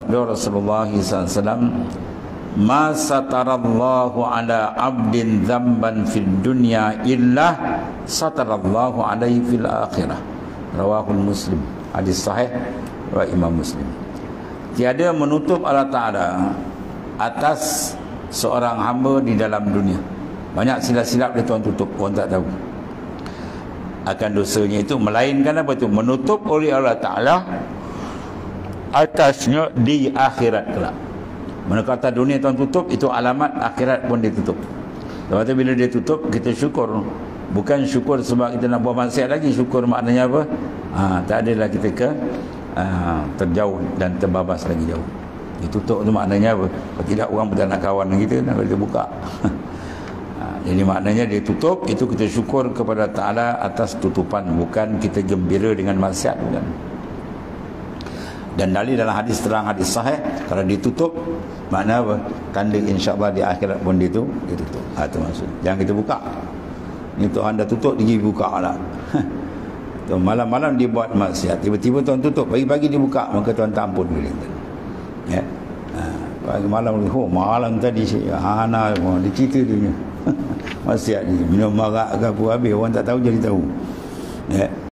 sabda Rasulullah SAW, ma satarallahu ala abdin dzamban fid dunya illa satarallahu alaihi fil akhirah. Rawahul Muslim. Hadis sahih riwayat Imam Muslim. Tiada menutup Allah Ta'ala atas seorang hamba di dalam dunia. Banyak silap-silap dia Tuhan tutup, orang tak tahu akan dosanya itu, melainkan apa itu? Menutup oleh Allah Ta'ala atasnya di akhirat kelak. Mana kata dunia Tuhan tutup, itu alamat akhirat pun ditutup. Lepas tu bila dia tutup, kita syukur. Bukan syukur sebab kita nak buat maksiat lagi. Syukur maknanya apa? Tak adalah kita terjauh dan terbabas lagi jauh. Ditutup tu maknanya apa? Kalau tidak, orang pun tak nak kawan dengan kita, nak kita buka. Jadi maknanya dia tutup, itu kita syukur kepada Ta'ala atas tutupan. Bukan kita gembira dengan maksiat, bukan. Dan dalil dalam hadis terang, hadis sahih, kalau ditutup makna apa? Tanda insya-Allah di akhirat pun ditutup. Itu maksud. Jangan kita buka. Ni Tuhan dah tutup, dia buka lah. Malam-malam dia buat maksiat, tiba-tiba Tuhan tutup, pagi-pagi dia buka, maka Tuhan tak ampun boleh. Ya. Pagi malam, malam tadi Hana dia cerita dia maksiat ni, minum marak ke apa, habis orang tak tahu jadi tahu. Ya.